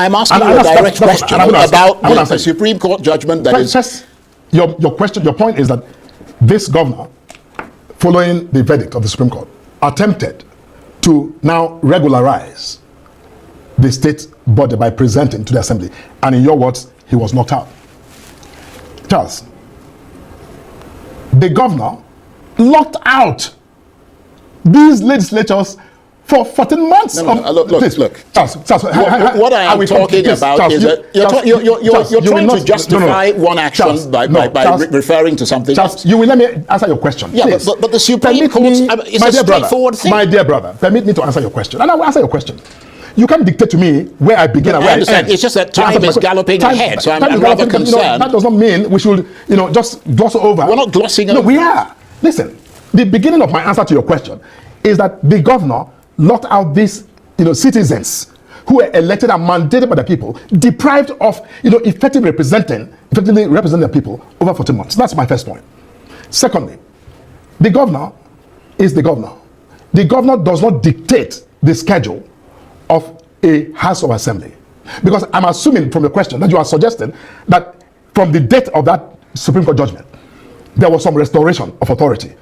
I'm asking you a direct question about the Supreme Court judgment that is... Your point is that this governor, following the verdict of the Supreme Court, attempted to now regularize the state body by presenting to the assembly, and in your words, he was knocked out. Charles, the governor locked out these legislatures for 14 months. Look. Charles, what I am talking about is that you're trying to justify one action by referring to something else. You will let me answer your question. Yeah, but the Supreme Court is a straightforward thing. My dear brother, permit me to answer your question, and I will answer your question. You can't dictate to me where I begin and where I end. It's just that time is galloping ahead, so I'm rather concerned. That does not mean we should, just gloss over. We're not glossing over. No, we are. Listen, the beginning of my answer to your question is that the governor locked out these, citizens who were elected and mandated by the people, deprived of, effectively representing the people over 14 months. That's my first point. Secondly, the governor is the governor. The governor does not dictate the schedule of a House of Assembly. Because I'm assuming from your question that you are suggesting that from the date of that Supreme Court judgment, there was some restoration of authority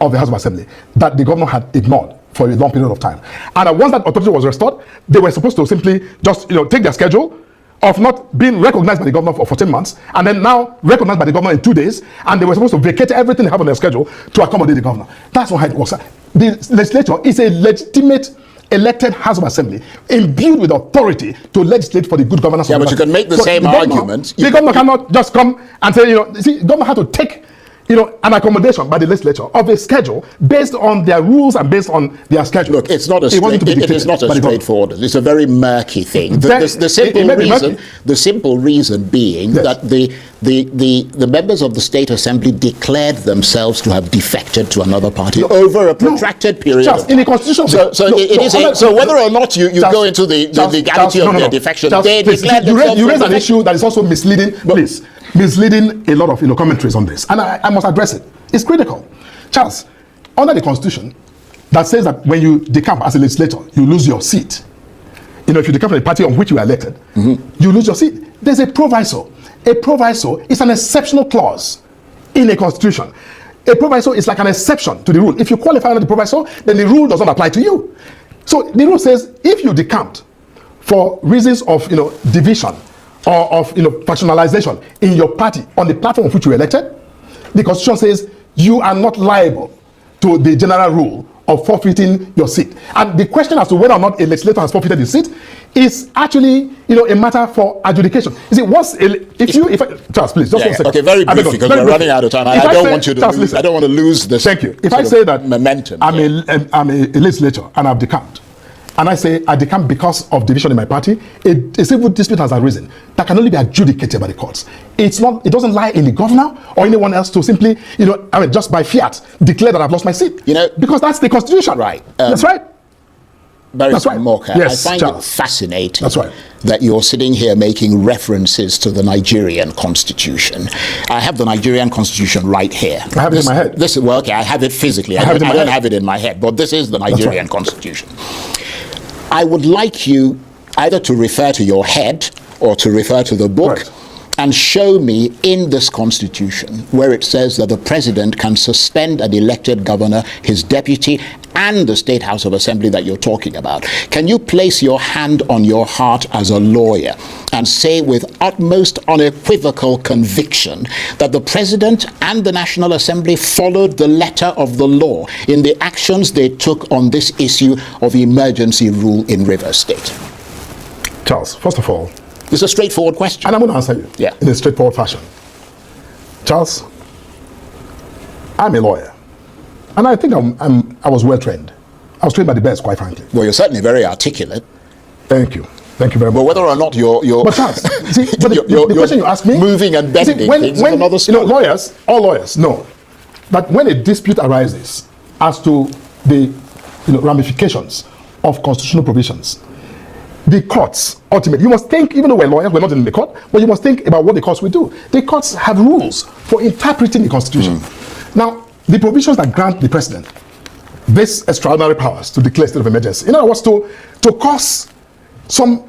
of the House of Assembly that the governor had ignored for a long period of time. And once that authority was restored, they were supposed to simply just take their schedule of not being recognized by the governor for 14 months, and then now recognized by the governor in 2 days, and they were supposed to vacate everything they have on their schedule to accommodate the governor. That's not how it works. The legislature is a legitimate elected House of Assembly imbued with authority to legislate for the good governance of the but you can make the same argument. The governor cannot just come and say, the governor had to take an accommodation by the legislature of a schedule based on their rules and based on their schedule. Look, it's not a it is not a straightforward. It's a very murky thing. The simple reason being that the members of the State Assembly declared themselves to have defected to another party over a protracted period of time. In the Constitution. So whether or not you go into the legality of their defection, they declared themselves. You raise an issue that is also misleading. Please. Misleading a lot of commentaries on this, and I must address it. It's critical. Charles, under the Constitution that says that when you decamp as a legislator, you lose your seat. If you decamp from the party on which you are elected, you lose your seat. There's a proviso. A proviso is an exceptional clause in a constitution. A proviso is like an exception to the rule. If you qualify under the proviso, then the rule does not apply to you. So the rule says if you decamped for reasons of division or of factionalization in your party on the platform of which you were elected, the Constitution says you are not liable to the general rule of forfeiting your seat. And the question as to whether or not a legislator has forfeited his seat is actually a matter for adjudication. Charles, please, just 1 second. Okay, very briefly, because we're running out of time. I don't want to lose this. Thank you. If I say that momentum, I'm a legislator and I've decamped, and I say I decamp because of division in my party, a civil dispute has arisen that can only be adjudicated by the courts. It doesn't lie in the governor or anyone else to simply, just by fiat declare that I've lost my seat. Because that's the Constitution. Right. That's right. Barrister Morka, yes, I find it fascinating right. that you're sitting here making references to the Nigerian Constitution. I have the Nigerian Constitution right here. I have it in my head. I have it physically. I don't have it in my head, but this is the Nigerian Constitution. I would like you either to refer to your head or to refer to the book and show me in this Constitution where it says that the president can suspend an elected governor, his deputy, and the State House of Assembly that you're talking about. Can you place your hand on your heart as a lawyer and say with utmost unequivocal conviction that the president and the National Assembly followed the letter of the law in the actions they took on this issue of emergency rule in Rivers State? Charles, first of all, it's a straightforward question. And I'm going to answer you in a straightforward fashion. Charles, I'm a lawyer. And I think I was well trained. I was trained by the best, quite frankly. Well, you're certainly very articulate. Thank you. Thank you very much. But whether or not you're but Charles, the question you asked me, moving and bending things is another story. All lawyers know that when a dispute arises as to the ramifications of constitutional provisions, the courts ultimately, you must think, even though we're lawyers, we're not in the court, but you must think about what the courts will do. The courts have rules for interpreting the Constitution. Now, the provisions that grant the president this extraordinary powers to declare state of emergency, in other words, to cause some,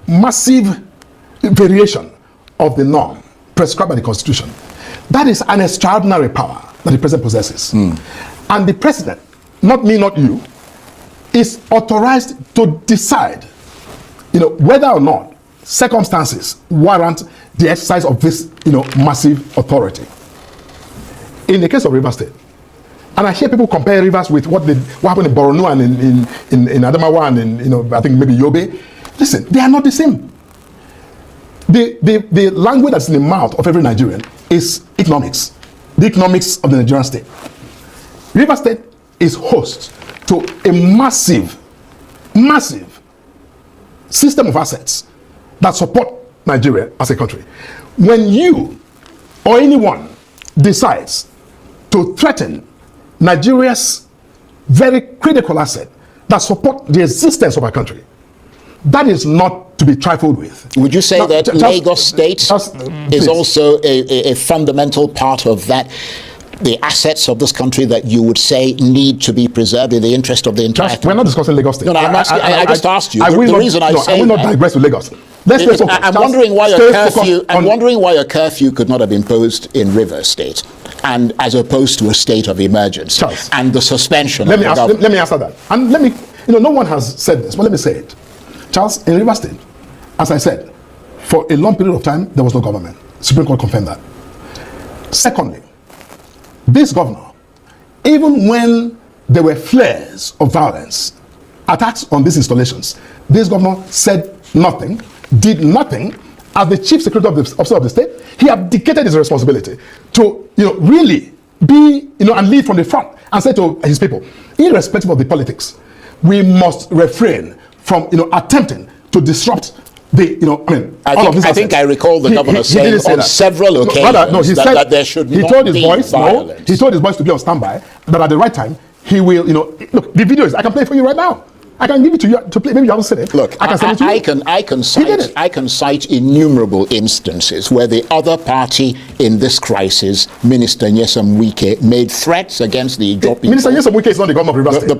massive variation of the norm prescribed by the Constitution. That is an extraordinary power that the president possesses. And the president, not me, not you, is authorized to decide, whether or not circumstances warrant the exercise of this, massive authority. In the case of Rivers State, and I hear people compare Rivers with what happened in Borno and in Adamawa and in, I think maybe Yobe. Listen, they are not the same. The language that's in the mouth of every Nigerian is economics. The economics of the Nigerian state. Rivers State is host to a massive system of assets that support Nigeria as a country. When you or anyone decides to threaten Nigeria's very critical asset that support the existence of our country, that is not to be trifled with. Would you say that Lagos State is also a fundamental part of that, the assets of this country that you would say need to be preserved in the interest of the entire country? We're not discussing Lagos State. No, I just asked you. I will not that, digress to Lagos. I'm wondering why a curfew could not have been imposed in Rivers State, and as opposed to a state of emergency, Charles, and the suspension. Let me answer that. And let me, no one has said this, but let me say it. Charles, in Rivers State, as I said, for a long period of time, there was no government. Supreme Court confirmed that. Secondly, this governor, even when there were flares of violence, attacks on these installations, this governor said nothing, did nothing. As the chief secretary officer of the state, he abdicated his responsibility to, really be, and lead from the front and say to his people, irrespective of the politics, we must refrain from, attempting to disrupt the, I think I recall the governor saying on several occasions that there should not be violence. He told his boys to be on standby, that at the right time, he will, look, the video is, I can play it for you right now. I can give it to you to play. Maybe you haven't seen it. Look, I can cite innumerable instances where the other party in this crisis, Minister Nyesom Wike, made threats against the Ijaw people. Minister Nyesom Wike is not the governor of Rivers State. The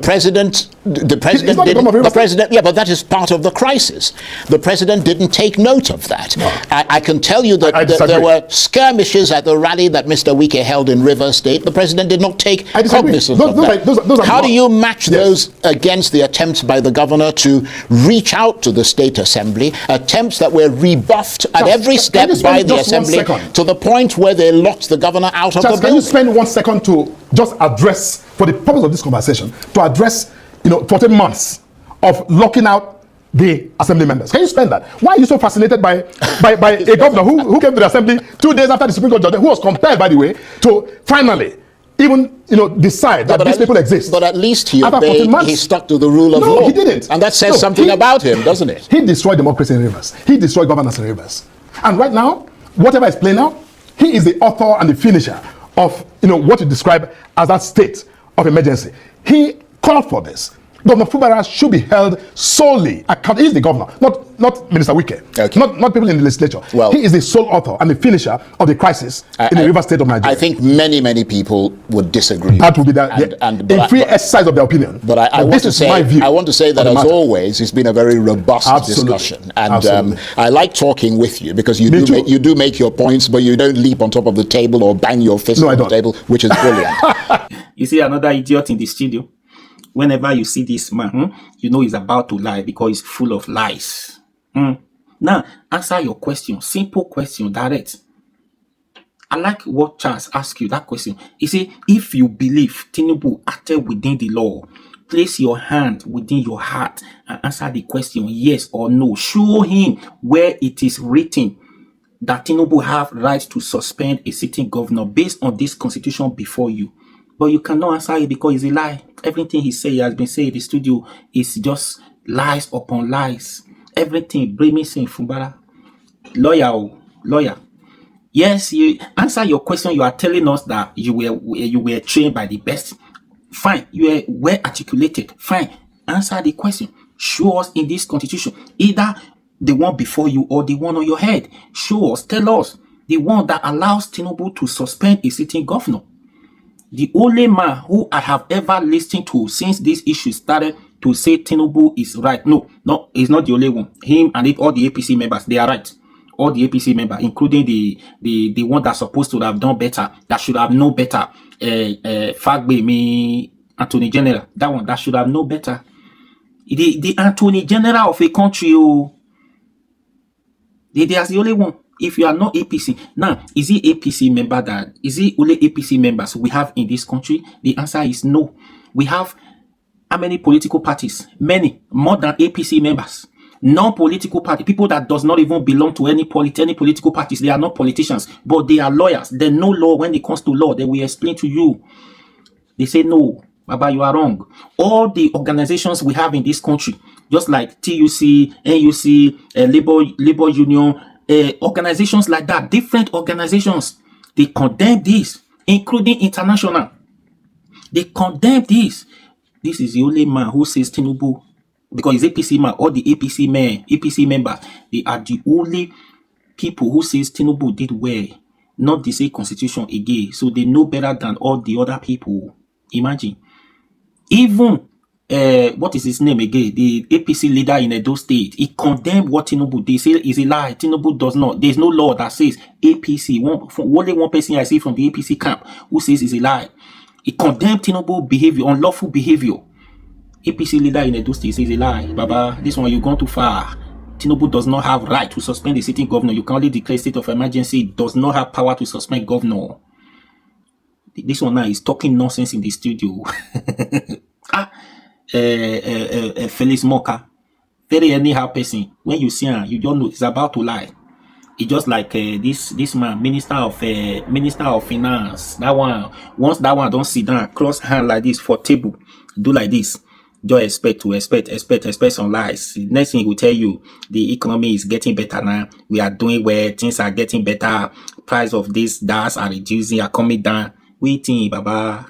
president, yeah, but that is part of the crisis. The president didn't take note of that. No. I can tell you that there were skirmishes at the rally that Mr. Wike held in Rivers State. The president did not take cognizance of that. How do you match those against the attempts by the governor to reach out to the state assembly, attempts that were rebuffed at every step by the assembly to the point where they locked the governor out of the building? Can you spend 1 second to just address, for the purpose of this conversation, to address 14 months of locking out the assembly members? Can you spend that? Why are you so fascinated by a governor who came to the assembly 2 days after the Supreme Court judgment, who was compelled, by the way, to finally even decide that these people exist? But at least he stuck to the rule of law. No, he didn't. And that says something about him, doesn't it? He destroyed democracy in Rivers. He destroyed governance in Rivers. And right now, whatever is playing out, he is the author and the finisher of what you describe as that state of emergency. He called for this. Governor Fubara'S should be held solely accountable. He is the governor, not Minister Wike, okay. not people in the legislature. Well, he is the sole author and the finisher of the crisis in the Rivers State of Nigeria. I think many people would disagree. That would be a free exercise of their opinion. But I want to say that, as always, it's been a very robust discussion, and I like talking with you because you do make your points, but you don't leap on top of the table or bang your fist on the table, which is brilliant. You see another idiot in the studio. Whenever you see this man, you know he's about to lie because he's full of lies. Now, answer your question. Simple question, direct. I like what Charles asked you, that question. He said, if you believe Tinubu acted within the law, place your hand within your heart and answer the question, yes or no. Show him where it is written that Tinubu have right to suspend a sitting governor based on this constitution before you. But you cannot answer it because it's a lie. Everything he has been saying in the studio is just lies upon lies. Everything, bring me saying Fubara. Lawyer. Yes, you answer your question. You are telling us that you were trained by the best. Fine. You were well articulated. Fine. Answer the question. Show us in this constitution, either the one before you or the one on your head. Show us, tell us, the one that allows Tinubu to suspend a sitting governor. The only man who I have ever listened to since this issue started to say Tinubu is right. No, he's not the only one. Him and all the APC members, they are right. All the APC members, including the one that's supposed to have done better, that should have known better. Fagbe, me, Attorney General, that should have known better. The Attorney General of a country, they are the only one. If you are not APC, now, is it APC member that, is it only APC members we have in this country? The answer is no. We have how many political parties? Many, more than APC members. Non-political party, people that does not even belong to any political parties. They are not politicians, but they are lawyers. They know law. When it comes to law, they will explain to you. They say, no, Baba, you are wrong. All the organizations we have in this country, just like TUC, NUC, Labor Union, organizations like that, different organizations, they condemn this, including international. They condemn this. This is the only man who says Tinubu, because he's APC man, all the APC members, they are the only people who says Tinubu did well, not the same constitution again. So they know better than all the other people. Imagine. Even what is his name again? The APC leader in Edo State, he condemned what Tinubu did. He said it's a lie. Tinubu does not. There's no law that says APC. Only one person I see from the APC camp who says it's a lie. He condemned Tinubu behavior, unlawful behavior. APC leader in Edo State says a lie. Baba, this one you've gone too far. Tinubu does not have right to suspend the sitting governor. You can only declare state of emergency. It does not have power to suspend governor. This one now is talking nonsense in the studio. Felix Morka, very anyhow person. When you see him, you don't know he's about to lie. It's just like this man, Minister of Finance. That one, once that one don't sit down, cross hand like this for table, do like this. Just expect some lies. The next thing he will tell you, the economy is getting better now. We are doing well. Things are getting better. Price of this, that are reducing, are coming down. Waiting, Baba.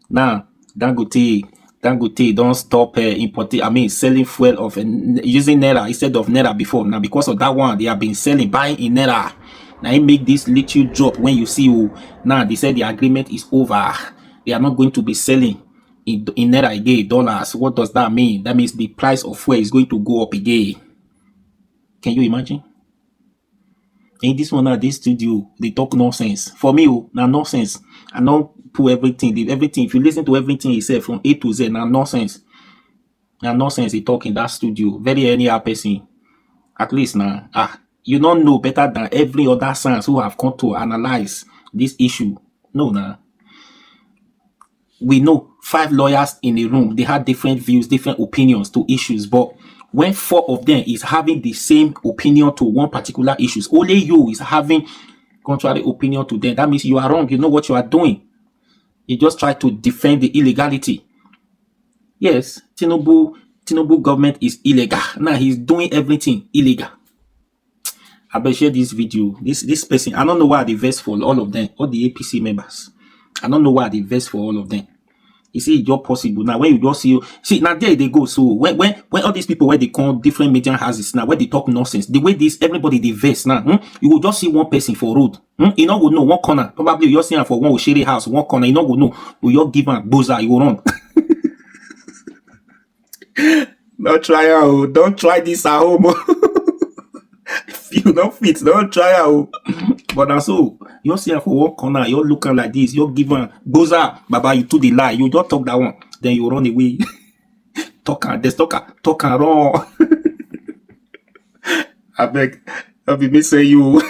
Now, Dangote don't stop selling fuel of using Naira instead of Naira before. Now, because of that one, they have been buying in Naira. Now, it make this little drop when you see who. Now, they said the agreement is over. They are not going to be selling in Naira again, dollars. What does that mean? That means the price of fuel is going to go up again. Can you imagine? In this one, this studio, they talk nonsense. For me, now nonsense. I don't put everything. If you listen to everything he said from A to Z, now nonsense. Now nonsense he talk in that studio. Very anyhow person. At least now, you don't know better than every other science who have come to analyze this issue. No, now. We know 5 lawyers in a room. They had different views, different opinions to issues, but when 4 of them is having the same opinion to one particular issue, only you is having contrary opinion to them. That means you are wrong. You know what you are doing. You just try to defend the illegality. Yes, Tinubu government is illegal. Now he's doing everything illegal. I will share this video. This person, I don't know why they vex for all of them, all the APC members. I don't know why they vex for all of them. You see, it's just possible. Now, when you just see now there they go. So when all these people, where they come different media houses now, where they talk nonsense, the way everybody they vex now, you will just see one person for road. You know, will know one corner. Probably you're seeing for one shady house, one corner. You know, will know. Will you give a boza, you will run. Don't try this at home. If you don't fit, don't try out. But now so you're seeing for one corner, you're looking like this, you're giving boza, Baba, you to the lie, you just talk that one, then you run away. talk and run. I beg, I'll be missing you.